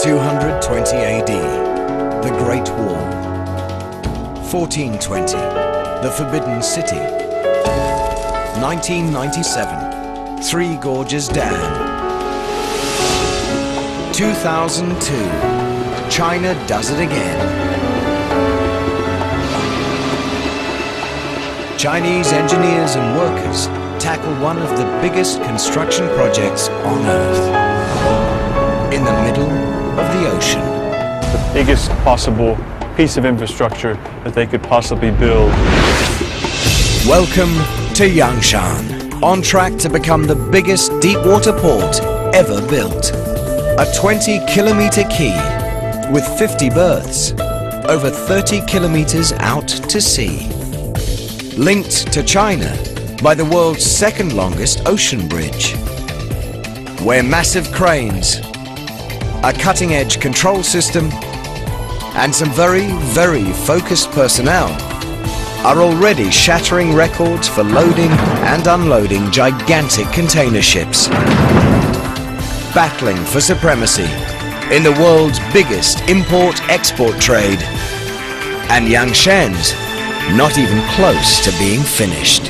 220 AD, the Great Wall. 1420, the Forbidden City. 1997, Three Gorges Dam. 2002, China does it again. Chinese engineers and workers tackle one of the biggest construction projects on Earth. In the middle of the ocean. The biggest possible piece of infrastructure that they could possibly build. Welcome to Yangshan, on track to become the biggest deep-water port ever built. A 20-kilometer quay with 50 berths, over 30 kilometers out to sea. Linked to China by the world's second longest ocean bridge, where massive cranes, a cutting-edge control system, and some very, very focused personnel are already shattering records for loading and unloading gigantic container ships, battling for supremacy in the world's biggest import-export trade. And Yangshan's not even close to being finished.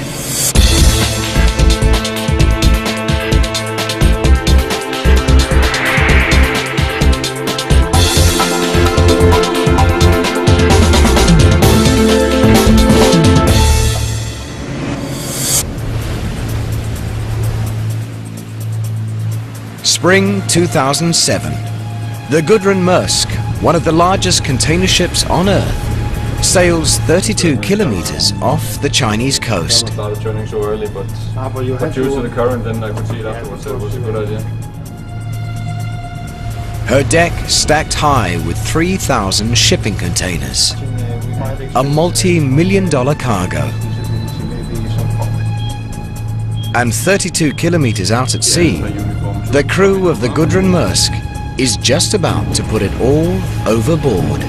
Spring 2007. The Gudrun Maersk, one of the largest container ships on Earth, sails 32 kilometers off the Chinese coast. I started turning so early, but due to the current, then I could see it afterwards that it was a good idea. Her deck stacked high with 3,000 shipping containers, a multi-million-dollar cargo. And 32 kilometers out at sea, the crew of the Gudrun Maersk is just about to put it all overboard.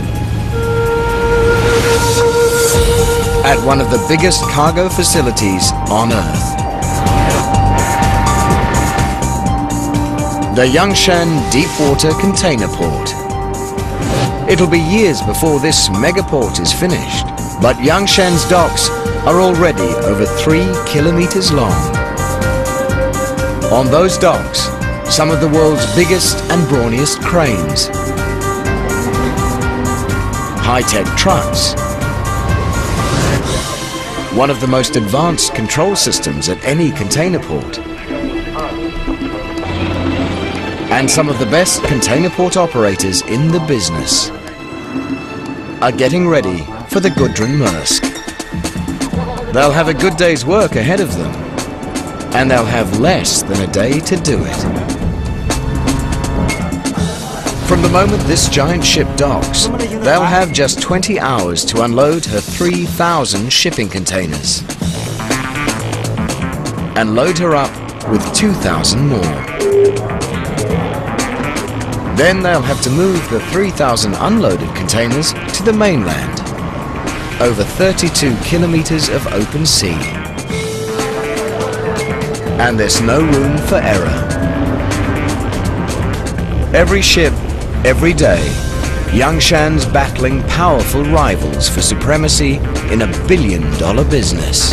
At one of the biggest cargo facilities on Earth. The Yangshan Deepwater Container Port. It'll be years before this megaport is finished, but Yangshan's docks are already over 3 kilometers long. On those docks, some of the world's biggest and brawniest cranes, high-tech trucks, one of the most advanced control systems at any container port, and some of the best container port operators in the business are getting ready for the Gudrun Maersk. They'll have a good day's work ahead of them, and they'll have less than a day to do it. From the moment this giant ship docks, they'll have just 20 hours to unload her 3,000 shipping containers and load her up with 2,000 more. Then they'll have to move the 3,000 unloaded containers to the mainland, over 32 kilometers of open sea. And there's no room for error. Every ship, every day, Yangshan's battling powerful rivals for supremacy in a billion-dollar business.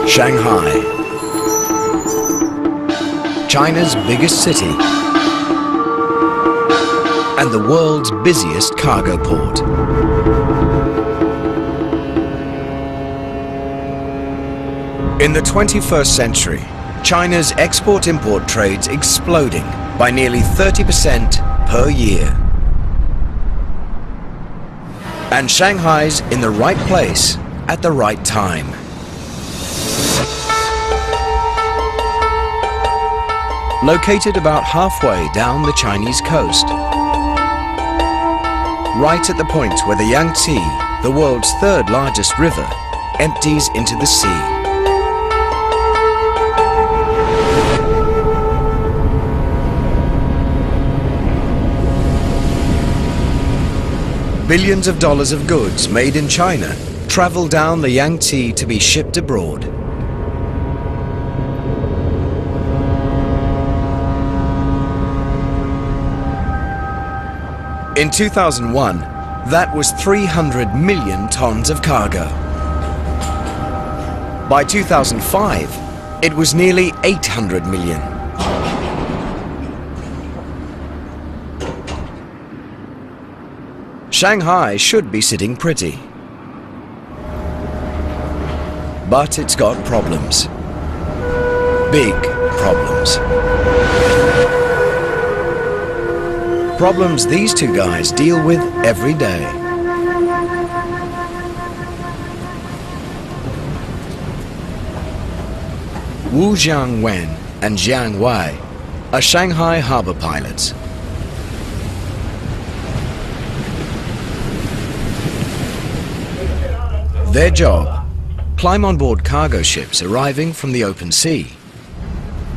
Shanghai, China's biggest city and the world's busiest cargo port. In the 21st century, China's export-import trade's exploding by nearly 30% per year. And Shanghai's in the right place at the right time. Located about halfway down the Chinese coast, right at the point where the Yangtze, the world's third largest river, empties into the sea. Billions of dollars of goods made in China travel down the Yangtze to be shipped abroad. In 2001, that was 300 million tons of cargo. By 2005, it was nearly 800 million. Shanghai should be sitting pretty. But it's got problems. Big problems. Problems these two guys deal with every day. Wu Jiangwen and Jiang Wei are Shanghai harbor pilots. Their job: climb on board cargo ships arriving from the open sea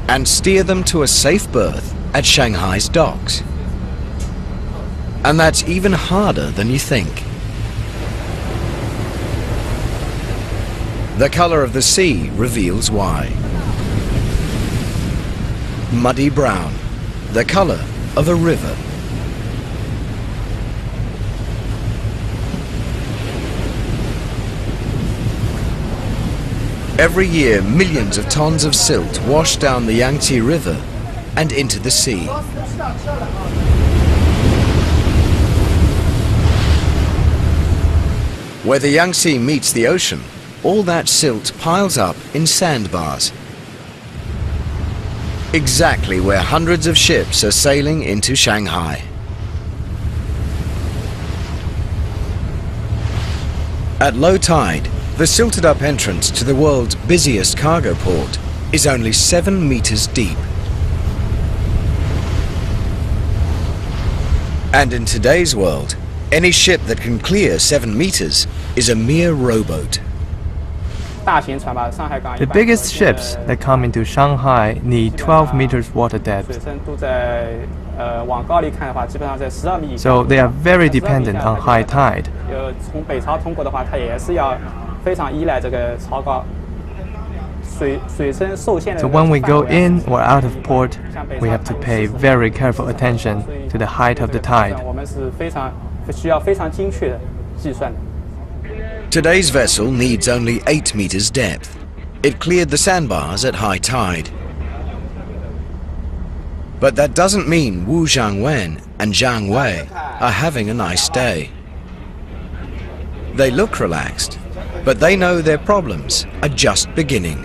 and steer them to a safe berth at Shanghai's docks. And that's even harder than you think. The color of the sea reveals why. Muddy brown, the color of a river. Every year, millions of tons of silt wash down the Yangtze River and into the sea. Where the Yangtze meets the ocean, all that silt piles up in sandbars. Exactly where hundreds of ships are sailing into Shanghai. At low tide, the silted up entrance to the world's busiest cargo port is only 7 meters deep. And in today's world, any ship that can clear 7 meters is a mere rowboat. The biggest ships that come into Shanghai need 12 meters water depth. So they are very dependent on high tide. So when we go in or out of port, we have to pay very careful attention to the height of the tide. Today's vessel needs only 8 meters depth. It cleared the sandbars at high tide. But that doesn't mean Wu Jiangwen and Jiang Wei are having a nice day. They look relaxed, but they know their problems are just beginning.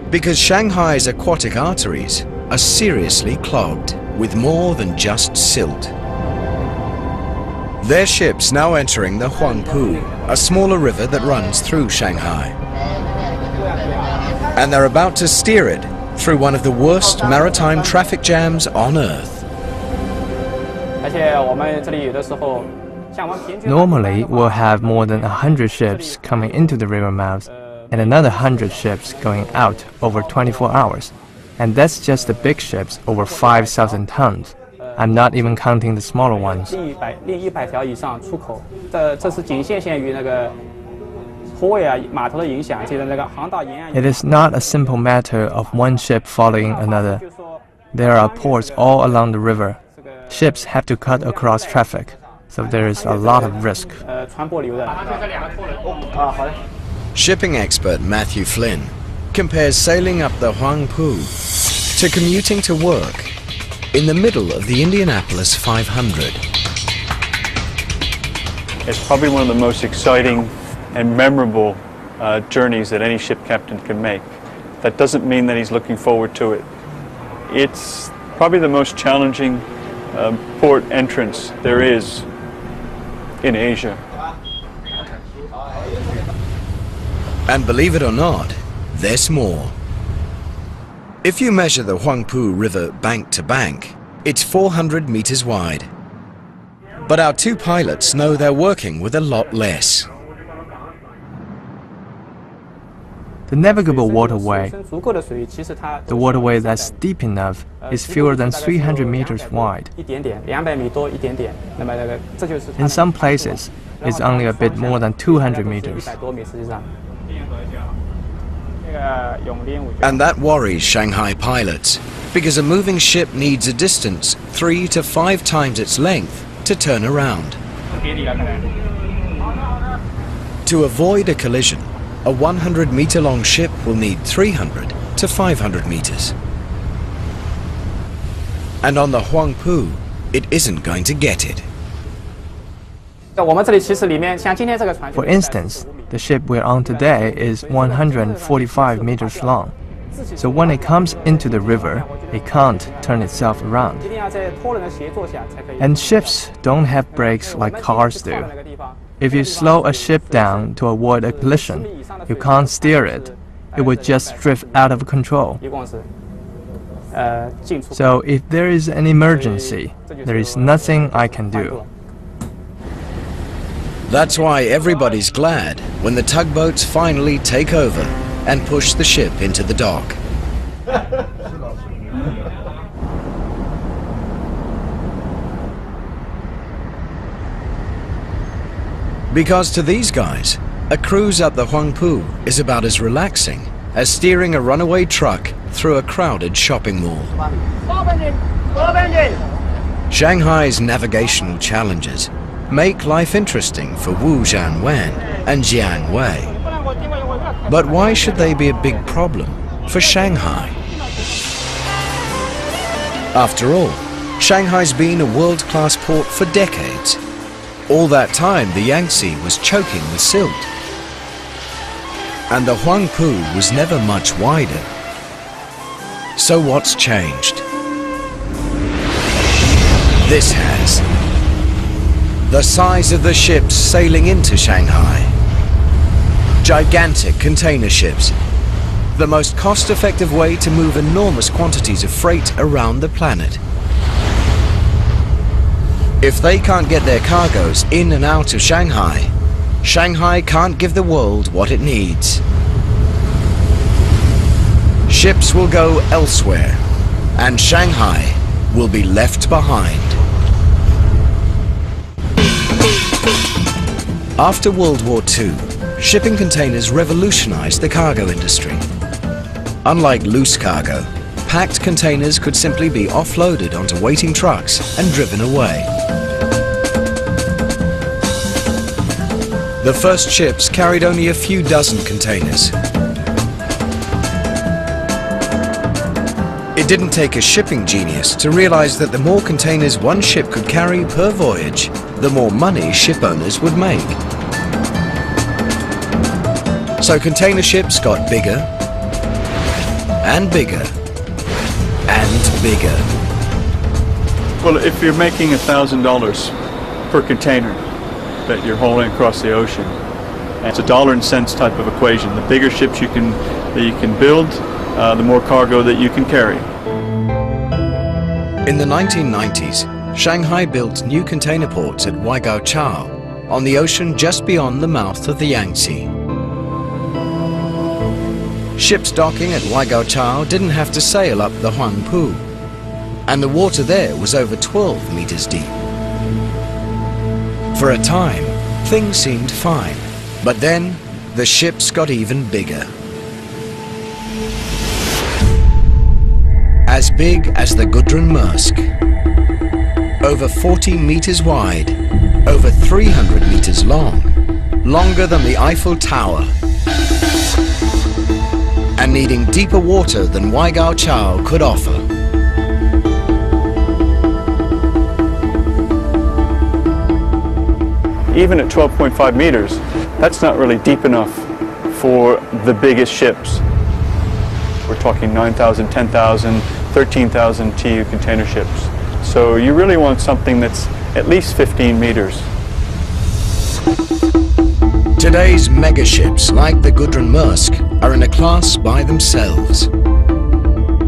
Because Shanghai's aquatic arteries are seriously clogged with more than just silt. Their ship's now entering the Huangpu, a smaller river that runs through Shanghai. And they're about to steer it through one of the worst maritime traffic jams on Earth. Normally, we'll have more than 100 ships coming into the river mouth and another 100 ships going out over 24 hours. And that's just the big ships over 5,000 tons. I'm not even counting the smaller ones. It is not a simple matter of one ship following another. There are ports all along the river. Ships have to cut across traffic, so there is a lot of risk. Shipping expert Matthew Flynn compares sailing up the Huangpu to commuting to work in the middle of the Indianapolis 500. It's probably one of the most exciting and memorable journeys that any ship captain can make. That doesn't mean that he's looking forward to it. It's probably the most challenging port entrance there is in Asia. And believe it or not, there's more. If you measure the Huangpu River bank to bank, it's 400 meters wide. But our two pilots know they're working with a lot less. The navigable waterway, the waterway that's deep enough, is fewer than 300 meters wide. In some places, is only a bit more than 200 meters. And that worries Shanghai pilots, because a moving ship needs a distance 3 to 5 times its length to turn around. To avoid a collision, a 100-meter-long ship will need 300 to 500 meters. And on the Huangpu, it isn't going to get it. For instance, the ship we're on today is 145 meters long. So when it comes into the river, it can't turn itself around. And ships don't have brakes like cars do. If you slow a ship down to avoid a collision, you can't steer it. It would just drift out of control. So if there is an emergency, there is nothing I can do. That's why everybody's glad when the tugboats finally take over and push the ship into the dock. Because to these guys, a cruise up the Huangpu is about as relaxing as steering a runaway truck through a crowded shopping mall. Shanghai's navigational challenges make life interesting for Wu Zhanwen and Jiang Wei. But why should they be a big problem for Shanghai? After all, Shanghai's been a world-class port for decades. All that time, the Yangtze was choking with silt. And the Huangpu was never much wider. So what's changed? This has. The size of the ships sailing into Shanghai. Gigantic container ships. The most cost-effective way to move enormous quantities of freight around the planet. If they can't get their cargoes in and out of Shanghai, Shanghai can't give the world what it needs. Ships will go elsewhere, and Shanghai will be left behind. After World War II, shipping containers revolutionized the cargo industry. Unlike loose cargo, packed containers could simply be offloaded onto waiting trucks and driven away. The first ships carried only a few dozen containers. It didn't take a shipping genius to realize that the more containers one ship could carry per voyage, the more money ship owners would make. So container ships got bigger and bigger and bigger. Well, if you're making $1,000 per container that you're hauling across the ocean, it's a dollar and cents type of equation. The bigger ships that you can build, the more cargo that you can carry. In the 1990s, Shanghai built new container ports at Waigaoqiao on the ocean just beyond the mouth of the Yangtze. Ships docking at Waigaoqiao didn't have to sail up the Huangpu, and the water there was over 12 meters deep. For a time, things seemed fine, but then the ships got even bigger. As big as the Gudrun Maersk, over 40 meters wide, over 300 meters long, longer than the Eiffel Tower, and needing deeper water than Waigaoqiao could offer. Even at 12.5 meters, that's not really deep enough for the biggest ships. We're talking 9,000, 10,000, 13,000 TEU container ships. So you really want something that's at least 15 meters. Today's megaships, like the Gudrun Maersk, are in a class by themselves.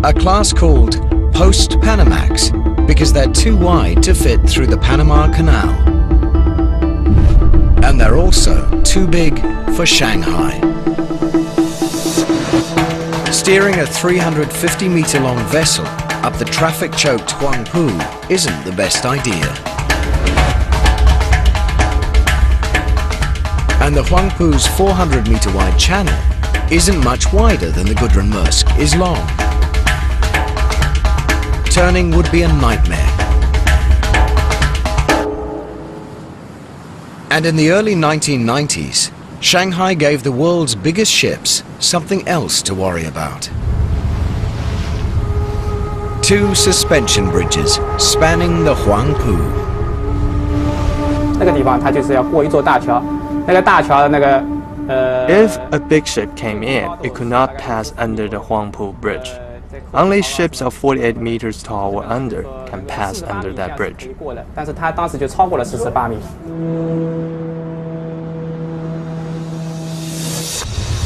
A class called Post-Panamax, because they're too wide to fit through the Panama Canal. And they're also too big for Shanghai. Steering a 350-meter-long vessel up the traffic-choked Huangpu isn't the best idea. And the Huangpu's 400-meter wide channel isn't much wider than the Gudrun-Maersk is long. Turning would be a nightmare. And in the early 1990s, Shanghai gave the world's biggest ships something else to worry about. 2 suspension bridges spanning the Huangpu. 那个地方它就是要过一座大桥，那个大桥的那个 If a big ship came in, it could not pass under the Huangpu Bridge. Only ships of 48 meters tall or under can pass under that bridge. 但是它当时就超过了48米。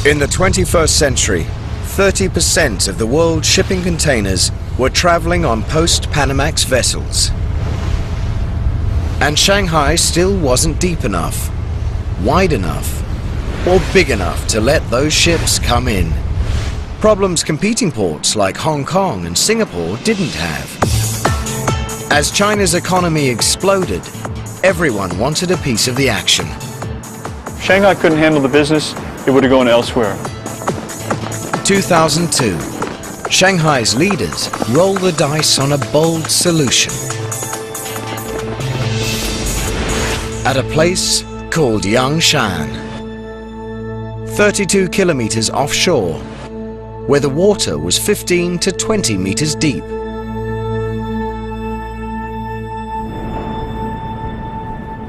In the 21st century, 30% of the world's shipping containers were traveling on post-Panamax vessels. And Shanghai still wasn't deep enough, wide enough, or big enough to let those ships come in. Problems competing ports like Hong Kong and Singapore didn't have. As China's economy exploded, everyone wanted a piece of the action. Shanghai couldn't handle the business, it would have gone elsewhere. 2002, Shanghai's leaders rolled the dice on a bold solution. At a place called Yangshan, 32 kilometers offshore, where the water was 15 to 20 meters deep.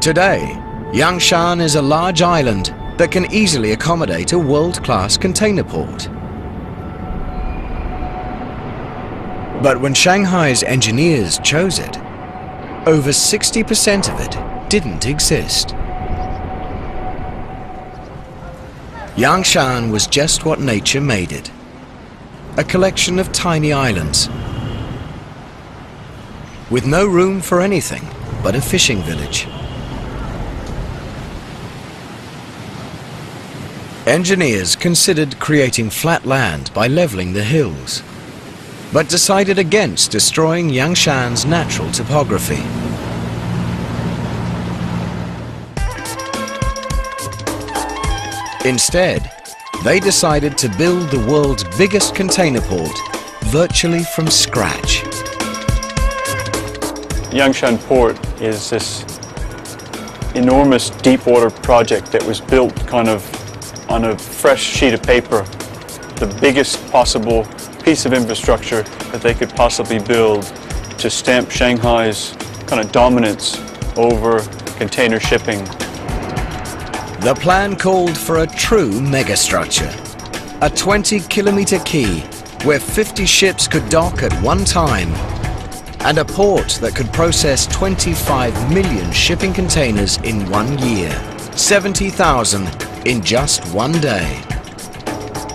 Today, Yangshan is a large island that can easily accommodate a world-class container port. But when Shanghai's engineers chose it, over 60% of it didn't exist. Yangshan was just what nature made it. A collection of tiny islands with no room for anything but a fishing village. Engineers considered creating flat land by leveling the hills, but decided against destroying Yangshan's natural topography. Instead, they decided to build the world's biggest container port virtually from scratch. Yangshan Port is this enormous deep water project that was built kind of on a fresh sheet of paper, the biggest possible piece of infrastructure that they could possibly build to stamp Shanghai's kind of dominance over container shipping. The plan called for a true megastructure, a 20-kilometer quay where 50 ships could dock at one time, and a port that could process 25 million shipping containers in 1 year, 70,000 in just one day.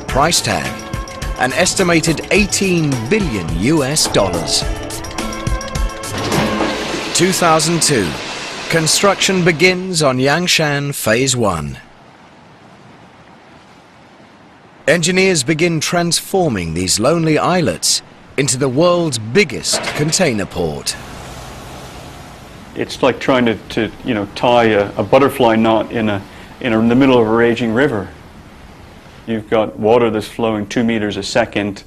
Price tag, an estimated $18 billion. 2002. Construction begins on Yangshan Phase 1. Engineers begin transforming these lonely islets into the world's biggest container port. It's like trying to tie a butterfly knot in the middle of a raging river. You've got water that's flowing 2 meters a second.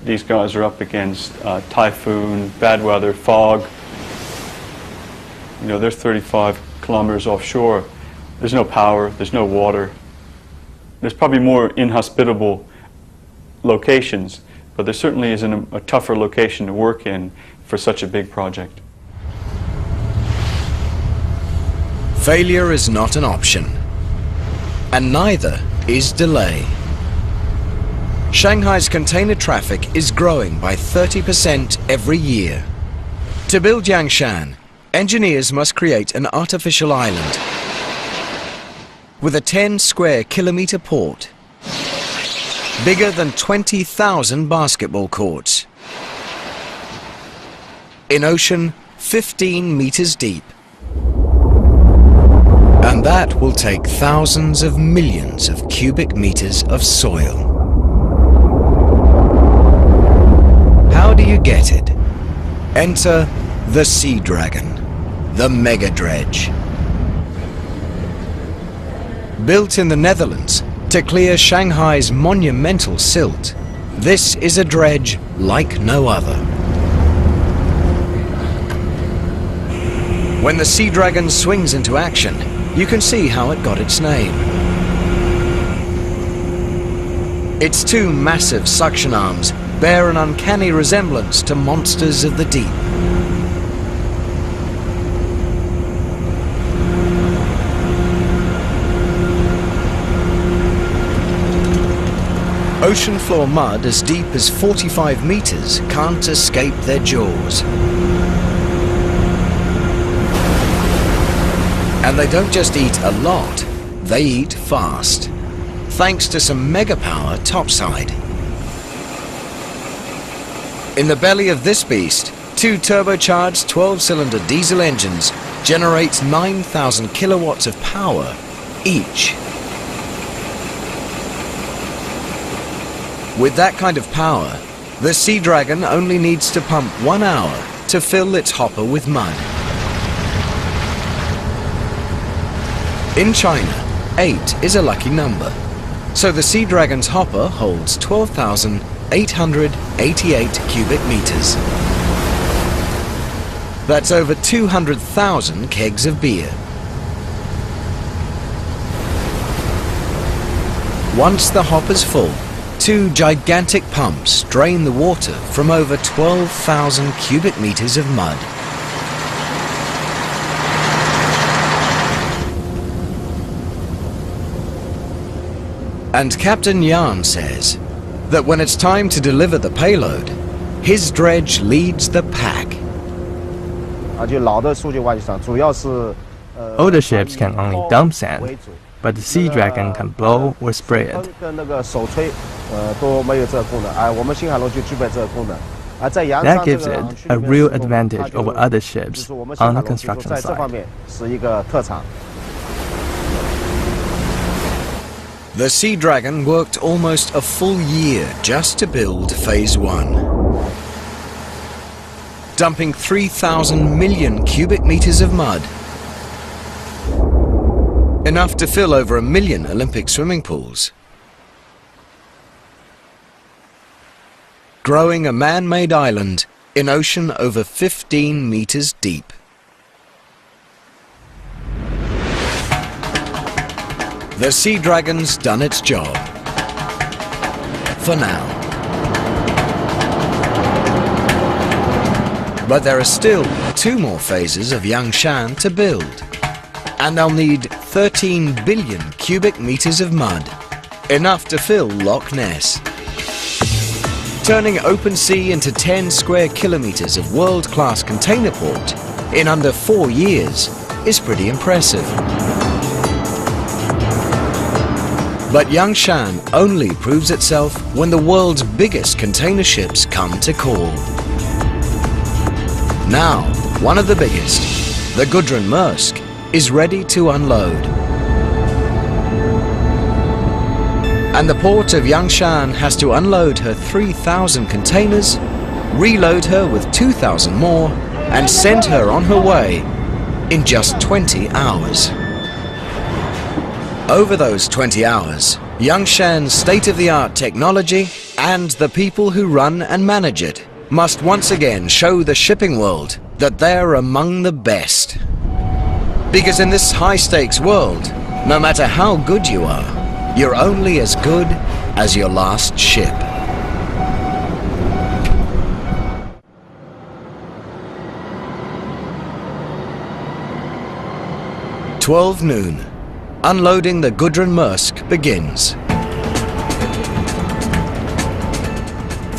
These guys are up against typhoon, bad weather, fog. They're 35 kilometers offshore. There's no power, there's no water. There's probably more inhospitable locations, but there certainly isn't a tougher location to work in for such a big project. Failure is not an option, and neither is delay. Shanghai's container traffic is growing by 30% every year. To build Yangshan, engineers must create an artificial island with a 10 square kilometer port, bigger than 20,000 basketball courts, in ocean 15 meters deep. And that will take thousands of millions of cubic meters of soil. How do you get it? Enter the Sea Dragon, the mega dredge. Built in the Netherlands to clear Shanghai's monumental silt, this is a dredge like no other. When the Sea Dragon swings into action, you can see how it got its name. Its two massive suction arms bear an uncanny resemblance to monsters of the deep. Ocean floor mud as deep as 45 meters can't escape their jaws. And they don't just eat a lot, they eat fast, thanks to some mega-power topside. In the belly of this beast, two turbocharged 12-cylinder diesel engines generate 9,000 kilowatts of power each. With that kind of power, the Sea Dragon only needs to pump 1 hour to fill its hopper with mud. In China, 8 is a lucky number, so the Sea Dragon's hopper holds 12,888 cubic meters. That's over 200,000 kegs of beer. Once the hopper's full, two gigantic pumps drain the water from over 12,000 cubic meters of mud. And Captain Yan says that when it's time to deliver the payload, his dredge leads the pack. Older ships can only dump sand, but the Sea Dragon can blow or spray it. That gives it a real advantage over other ships on the construction site. The Sea Dragon worked almost a full year just to build Phase 1. Dumping 3,000 million cubic meters of mud. Enough to fill over 1 million Olympic swimming pools. Growing a man-made island in ocean over 15 meters deep. The Sea Dragon's done its job. For now. But there are still 2 more phases of Yangshan to build. And they'll need 13 billion cubic meters of mud. Enough to fill Loch Ness. Turning open sea into 10 square kilometers of world-class container port in under 4 years is pretty impressive. But Yangshan only proves itself when the world's biggest container ships come to call. Now, one of the biggest, the Gudrun Maersk, is ready to unload. And the port of Yangshan has to unload her 3,000 containers, reload her with 2,000 more, and send her on her way in just 20 hours. Over those 20 hours, Yangshan's state-of-the-art technology and the people who run and manage it must once again show the shipping world that they're among the best. Because in this high-stakes world, no matter how good you are, you're only as good as your last ship. noon. Unloading the Gudrun Maersk begins.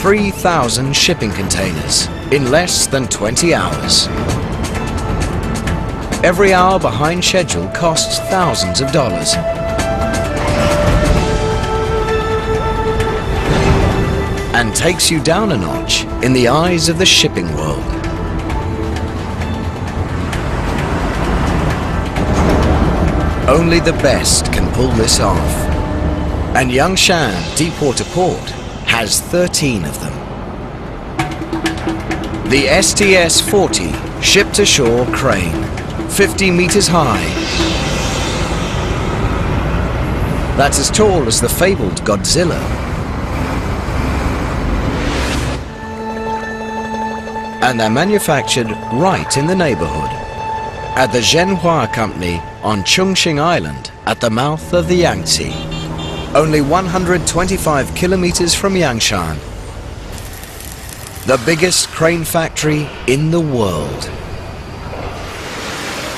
3,000 shipping containers in less than 20 hours. Every hour behind schedule costs thousands of dollars. And takes you down a notch in the eyes of the shipping world. Only the best can pull this off. And Yangshan Deepwater Port has 13 of them. The STS-40 ship-to-shore crane, 50 meters high. That's as tall as the fabled Godzilla. And they're manufactured right in the neighborhood, at the Zhenhua Company on Chongqing Island at the mouth of the Yangtze, only 125 kilometers from Yangshan, the biggest crane factory in the world.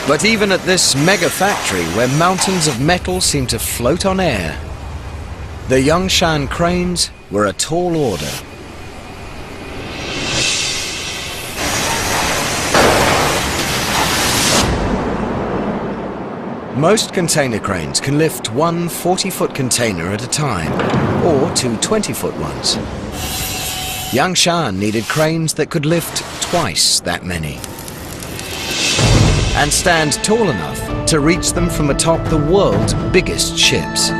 But even at this mega factory, where mountains of metal seem to float on air, the Yangshan cranes were a tall order. Most container cranes can lift one 40-foot container at a time, or two 20-foot ones. Yangshan needed cranes that could lift twice that many, and stand tall enough to reach them from atop the world's biggest ships.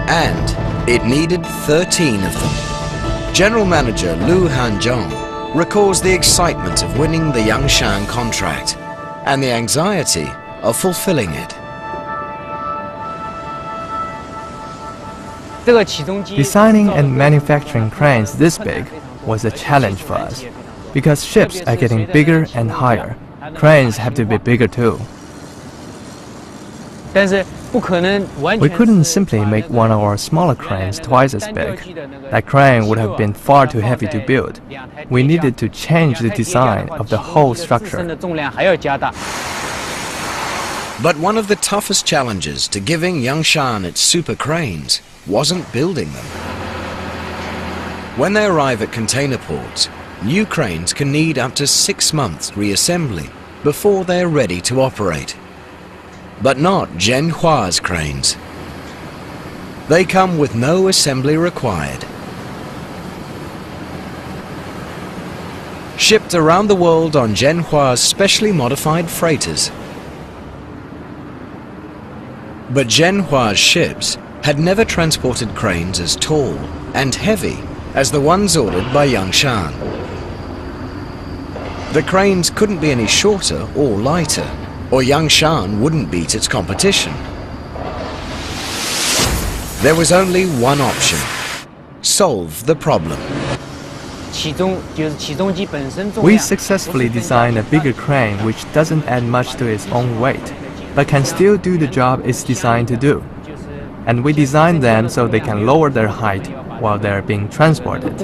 And it needed 13 of them. General Manager Lu Hanzhong recalls the excitement of winning the Yangshan contract and the anxiety of fulfilling it. Designing and manufacturing cranes this big was a challenge for us, because ships are getting bigger and higher. Cranes have to be bigger too. We couldn't simply make one of our smaller cranes twice as big. That crane would have been far too heavy to build. We needed to change the design of the whole structure. But one of the toughest challenges to giving Yangshan its super cranes wasn't building them. When they arrive at container ports, new cranes can need up to 6 months reassembly before they are ready to operate. But not Zhenhua's cranes. They come with no assembly required. Shipped around the world on Zhenhua's specially modified freighters. But Zhenhua's ships had never transported cranes as tall and heavy as the ones ordered by Yangshan. The cranes couldn't be any shorter or lighter, or Yangshan wouldn't beat its competition. There was only one option: solve the problem. We successfully designed a bigger crane which doesn't add much to its own weight, but can still do the job it's designed to do. And we designed them so they can lower their height while they're being transported.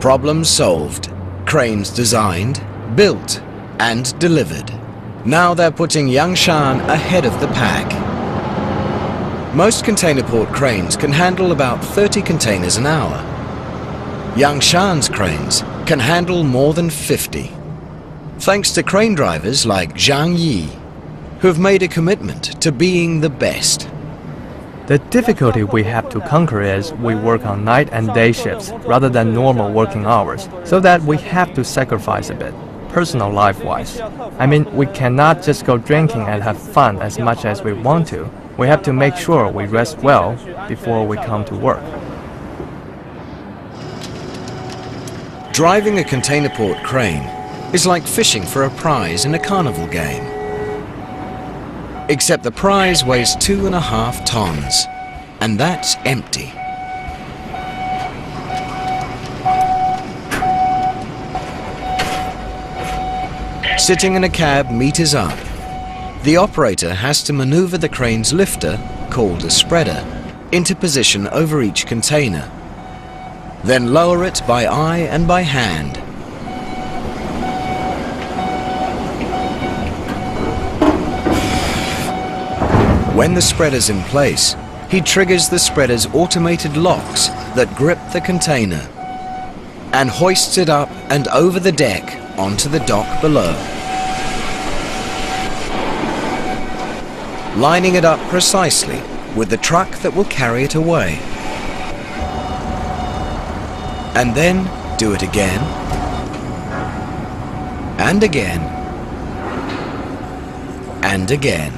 Problem solved. Cranes designed, built, and delivered. Now they're putting Yangshan ahead of the pack. Most container port cranes can handle about 30 containers an hour. Yangshan's cranes can handle more than 50. Thanks to crane drivers like Zhang Yi, who have made a commitment to being the best. The difficulty we have to conquer is we work on night and day shifts rather than normal working hours, so that we have to sacrifice a bit, personal life-wise. I mean, we cannot just go drinking and have fun as much as we want to. We have to make sure we rest well before we come to work. Driving a container port crane is like fishing for a prize in a carnival game. Except the prize weighs 2.5 tons, and that's empty. Sitting in a cab meters up, the operator has to maneuver the crane's lifter, called a spreader, into position over each container, then lower it by eye and by hand. When the spreader's in place, he triggers the spreader's automated locks that grip the container and hoists it up and over the deck onto the dock below, lining it up precisely with the truck that will carry it away. And then do it again, and again, and again.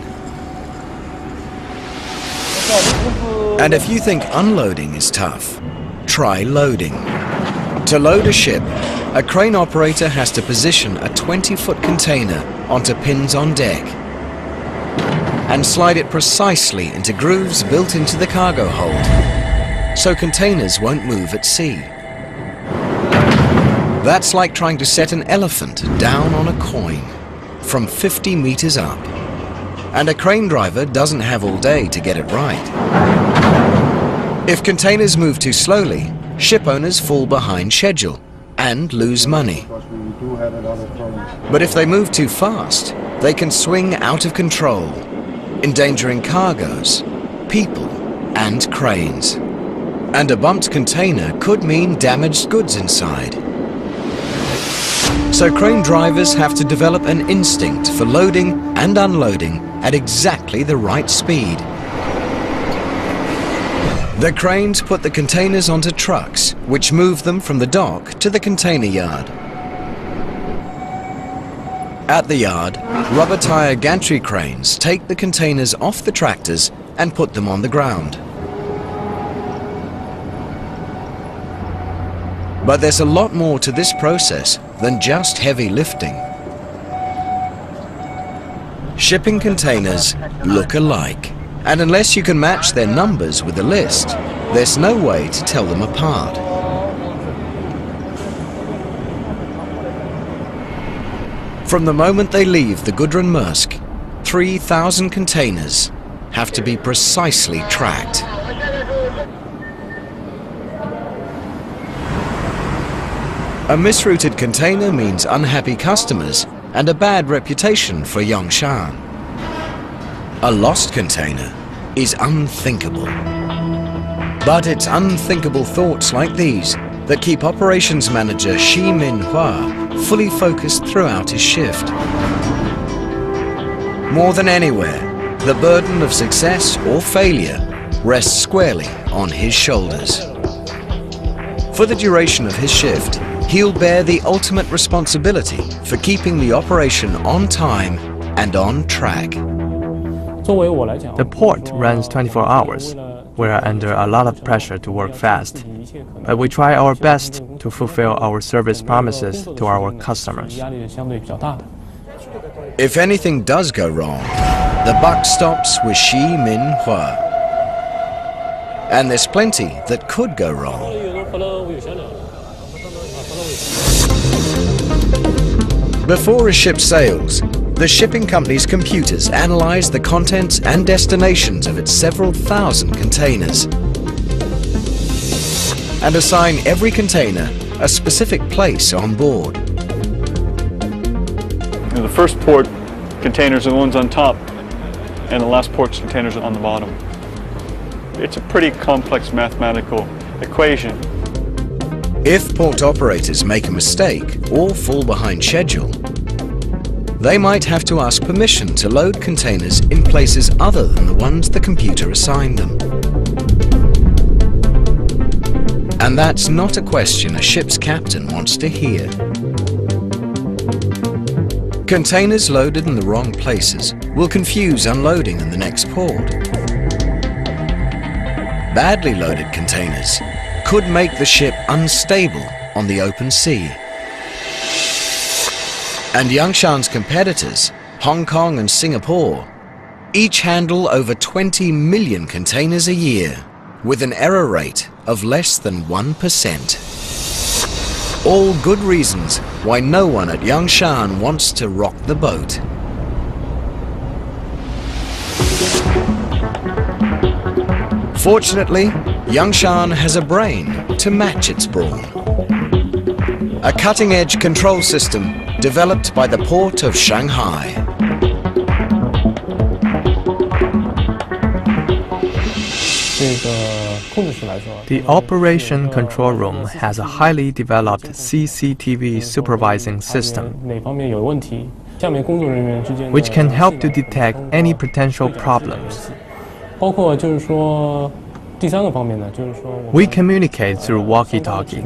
And if you think unloading is tough, try loading. To load a ship, a crane operator has to position a 20-foot container onto pins on deck. and slide it precisely into grooves built into the cargo hold, so containers won't move at sea. That's like trying to set an elephant down on a coin from 50 meters up. And a crane driver doesn't have all day to get it right. If containers move too slowly, ship owners fall behind schedule and lose money. But if they move too fast, they can swing out of control, endangering cargoes, people, and cranes. And a bumped container could mean damaged goods inside. So crane drivers have to develop an instinct for loading and unloading at exactly the right speed. The cranes put the containers onto trucks, which move them from the dock to the container yard. At the yard, rubber tire gantry cranes take the containers off the tractors and put them on the ground. But there's a lot more to this process than just heavy lifting. Shipping containers look alike, and unless you can match their numbers with the list, there's no way to tell them apart. From the moment they leave the Gudrun Maersk, 3,000 containers have to be precisely tracked. A misrouted container means unhappy customers and a bad reputation for Yangshan. A lost container is unthinkable. But it's unthinkable thoughts like these that keep operations manager Shi Minhua fully focused throughout his shift. More than anywhere, the burden of success or failure rests squarely on his shoulders. For the duration of his shift, he'll bear the ultimate responsibility for keeping the operation on time and on track. The port runs 24 hours. We are under a lot of pressure to work fast, but we try our best to fulfill our service promises to our customers. If anything does go wrong, the buck stops with Shi Minhua. And there's plenty that could go wrong. Before a ship sails, the shipping company's computers analyze the contents and destinations of its several thousand containers and assign every container a specific place on board. The first port containers are the ones on top, and the last port's containers are on the bottom. It's a pretty complex mathematical equation. If port operators make a mistake or fall behind schedule, they might have to ask permission to load containers in places other than the ones the computer assigned them. And that's not a question a ship's captain wants to hear. Containers loaded in the wrong places will confuse unloading in the next port. Badly loaded containers could make the ship unstable on the open sea. And Yangshan's competitors, Hong Kong and Singapore, each handle over 20 million containers a year with an error rate of less than 1%. All good reasons why no one at Yangshan wants to rock the boat. Fortunately, Yangshan has a brain to match its brawn. A cutting-edge control system developed by the port of Shanghai. The operation control room has a highly developed CCTV supervising system, which can help to detect any potential problems. We communicate through walkie-talkie.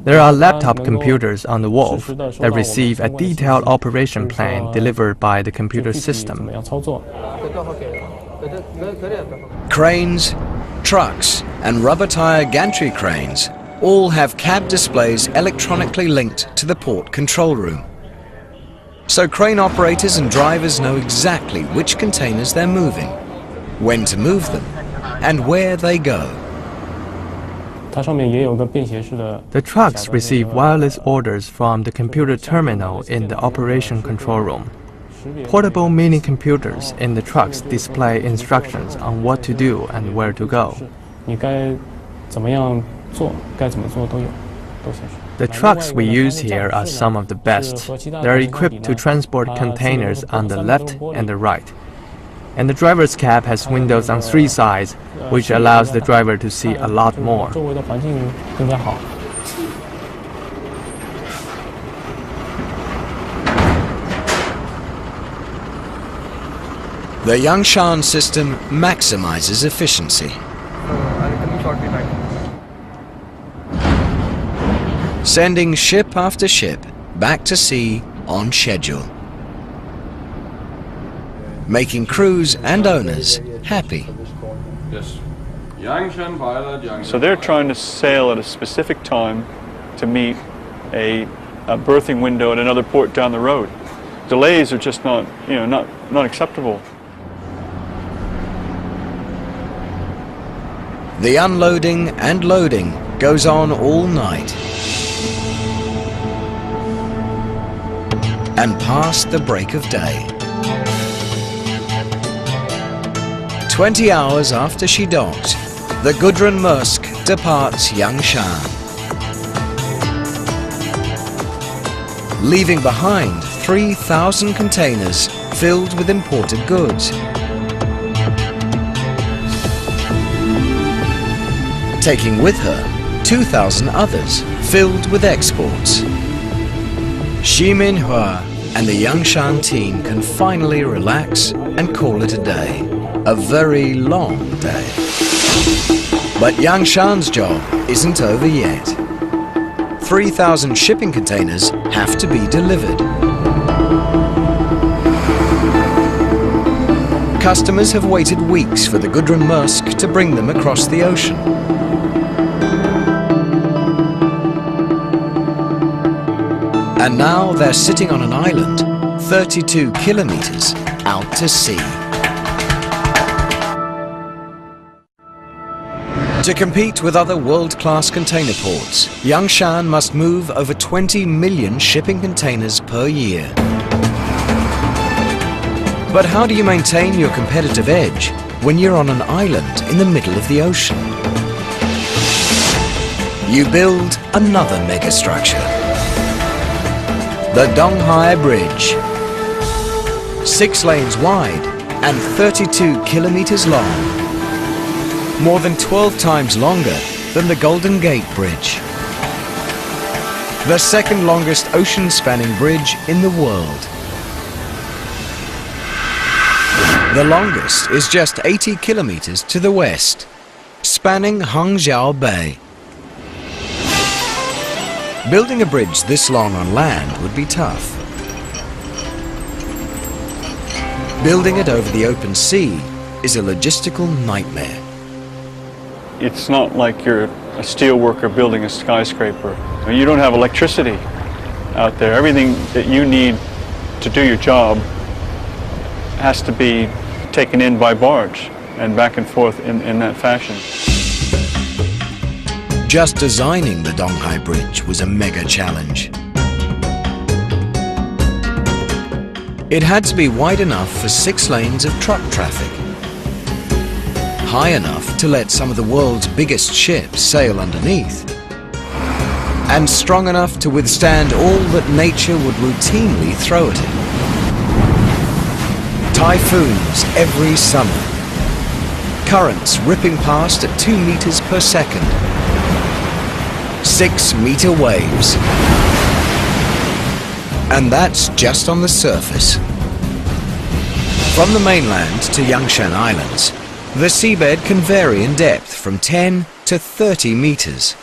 There are laptop computers on the wharf that receive a detailed operation plan delivered by the computer system. Cranes, trucks, and rubber tire gantry cranes all have cab displays electronically linked to the port control room. So crane operators and drivers know exactly which containers they're moving, when to move them, and where they go. The trucks receive wireless orders from the computer terminal in the operation control room. Portable mini computers in the trucks display instructions on what to do and where to go. The trucks we use here are some of the best. They're equipped to transport containers on the left and the right. And the driver's cab has windows on 3 sides, which allows the driver to see a lot more. The Yangshan system maximizes efficiency. Sending ship after ship back to sea on schedule. Making crews and owners happy. So they're trying to sail at a specific time to meet a berthing window at another port down the road. Delays are just not acceptable. The unloading and loading goes on all night and past the break of day. 20 hours after she docks, the Gudrun Maersk departs Yangshan, leaving behind 3,000 containers filled with imported goods. Taking with her 2,000 others filled with exports. Xi Minhua and the Yangshan team can finally relax and call it a day. A very long day. But Yangshan's job isn't over yet. 3,000 shipping containers have to be delivered. Customers have waited weeks for the Gudrun Maersk to bring them across the ocean. And now they're sitting on an island 32 kilometers out to sea. To compete with other world-class container ports, Yangshan must move over 20 million shipping containers per year. But how do you maintain your competitive edge when you're on an island in the middle of the ocean? You build another megastructure. The Donghai Bridge. 6 lanes wide and 32 kilometers long. More than 12 times longer than the Golden Gate Bridge. The second longest ocean-spanning bridge in the world. The longest is just 80 kilometers to the west, spanning Hangzhou Bay. Building a bridge this long on land would be tough. Building it over the open sea is a logistical nightmare. It's not like you're a steel worker building a skyscraper. You don't have electricity out there. Everything that you need to do your job has to be taken in by barge and back and forth in that fashion. Just designing the Donghai Bridge was a mega challenge. It had to be wide enough for 6 lanes of truck traffic, high enough to let some of the world's biggest ships sail underneath, and strong enough to withstand all that nature would routinely throw at it. Typhoons every summer, currents ripping past at 2 meters per second, 6-meter waves. And that's just on the surface. From the mainland to Yangshan Islands, the seabed can vary in depth from 10 to 30 meters.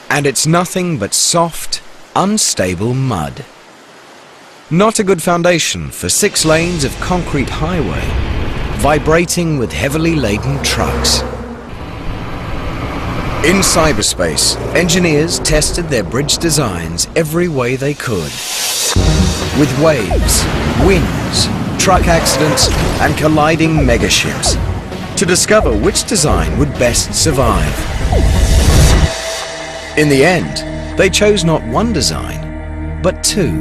And it's nothing but soft, unstable mud. Not a good foundation for 6 lanes of concrete highway, vibrating with heavily laden trucks. In cyberspace, engineers tested their bridge designs every way they could. with waves, winds, truck accidents and colliding megaships to discover which design would best survive. In the end, they chose not one design, but two.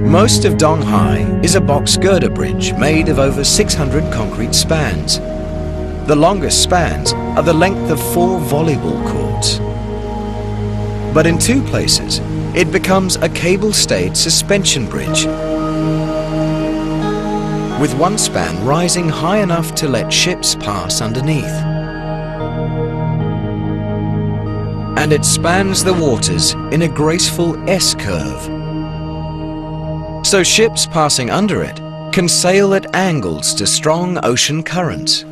Most of Donghai is a box girder bridge made of over 600 concrete spans. The longest spans are the length of 4 volleyball courts. But in 2 places, it becomes a cable-stayed suspension bridge, with one span rising high enough to let ships pass underneath. And it spans the waters in a graceful S-curve, so ships passing under it can sail at angles to strong ocean currents.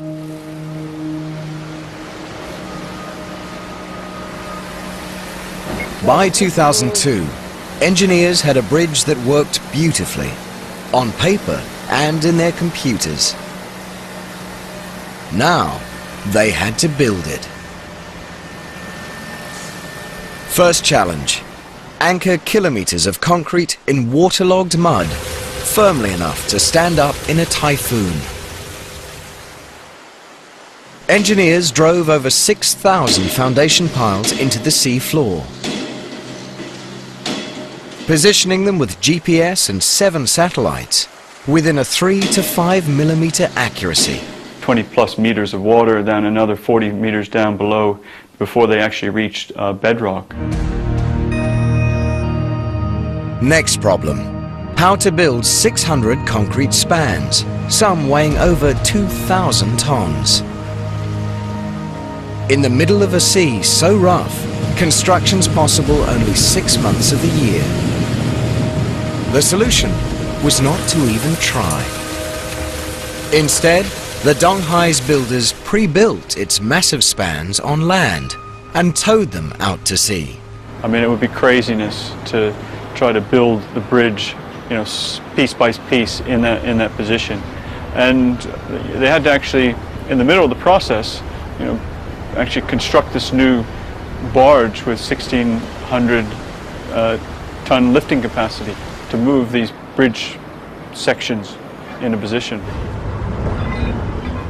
By 2002, engineers had a bridge that worked beautifully, on paper and in their computers. Now, they had to build it. First challenge: anchor kilometers of concrete in waterlogged mud, firmly enough to stand up in a typhoon. Engineers drove over 6,000 foundation piles into the sea floor, positioning them with GPS and 7 satellites within a 3 to 5 millimeter accuracy. 20 plus meters of water, then another 40 meters down below before they actually reached bedrock. Next problem: how to build 600 concrete spans, some weighing over 2,000 tons. In the middle of a sea so rough, construction's possible only 6 months of the year. The solution was not to even try. Instead, the Donghai's builders pre-built its massive spans on land and towed them out to sea. I mean, it would be craziness to try to build the bridge, you know, piece by piece in that position. And they had to actually, in the middle of the process, you know, actually construct this new barge with 1,600 ton lifting capacity to move these bridge sections into position.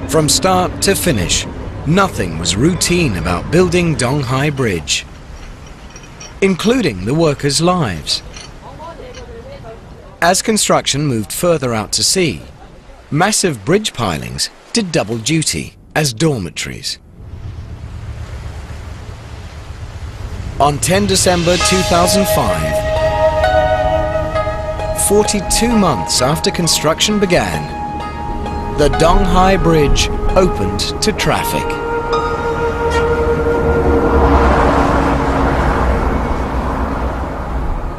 From start to finish, nothing was routine about building Donghai Bridge, including the workers' lives. As construction moved further out to sea, massive bridge pilings did double duty as dormitories. On 10 December 2005, 42 months after construction began, the Donghai Bridge opened to traffic.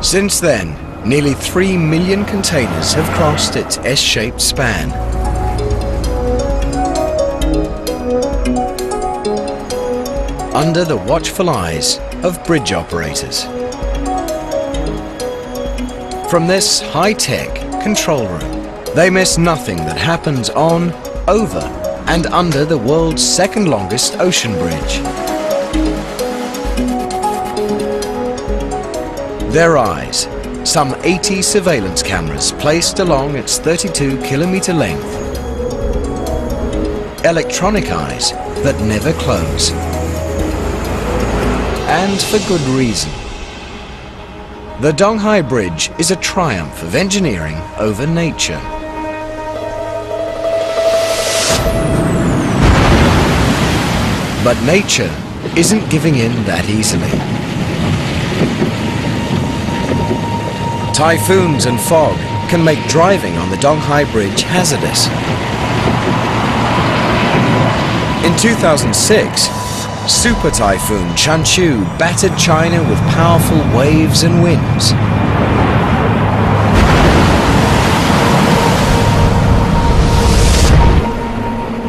Since then, nearly 3 million containers have crossed its S-shaped span. Under the watchful eyes of bridge operators. From this high-tech control room, they miss nothing that happens on, over, and under the world's second longest ocean bridge. Their eyes, some 80 surveillance cameras placed along its 32-kilometer length. Electronic eyes that never close. And for good reason. The Donghai Bridge is a triumph of engineering over nature. But nature isn't giving in that easily. Typhoons and fog can make driving on the Donghai Bridge hazardous. In 2006, Super Typhoon Chanchu battered China with powerful waves and winds.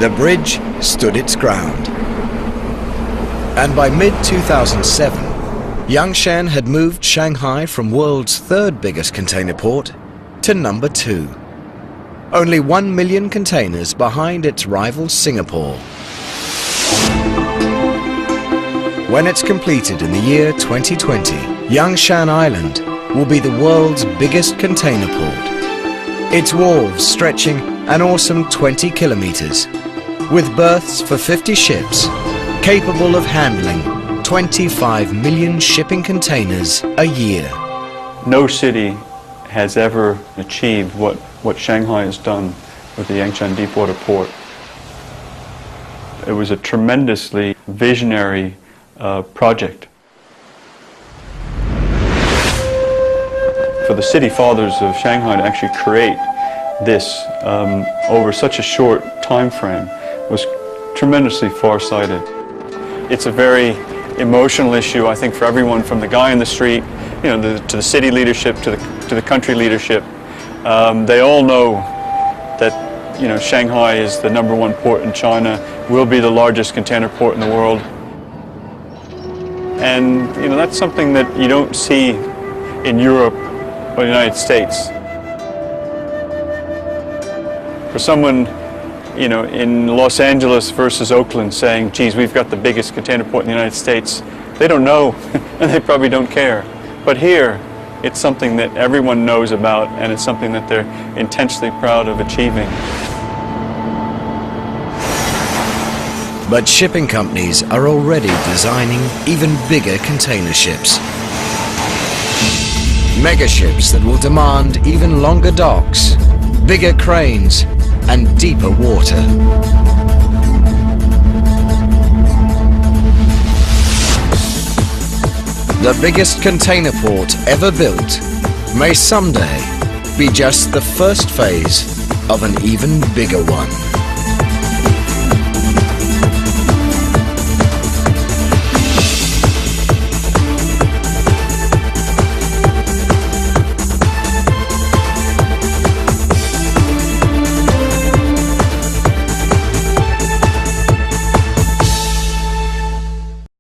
The bridge stood its ground. And by mid-2007, Yangshan had moved Shanghai from world's 3rd biggest container port to number 2. Only 1 million containers behind its rival Singapore. When it's completed in the year 2020, Yangshan Island will be the world's biggest container port. Its wharves stretching an awesome 20 kilometers, with berths for 50 ships, capable of handling 25 million shipping containers a year. No city has ever achieved what Shanghai has done with the Yangshan Deepwater Port. It was a tremendously visionary project. For the city fathers of Shanghai to actually create this over such a short time frame was tremendously far-sighted. It's a very emotional issue, I think, for everyone, from the guy in the street, you know, to the city leadership, to the country leadership. They all know that, you know, Shanghai is the #1 port in China, will be the largest container port in the world. And, you know, that's something that you don't see in Europe or the United States. For someone, you know, in Los Angeles versus Oakland saying, geez, we've got the biggest container port in the United States, they don't know, and they probably don't care. But here, it's something that everyone knows about, and it's something that they're intensely proud of achieving. But shipping companies are already designing even bigger container ships. Mega ships that will demand even longer docks, bigger cranes, and deeper water. The biggest container port ever built may someday be just the first phase of an even bigger one.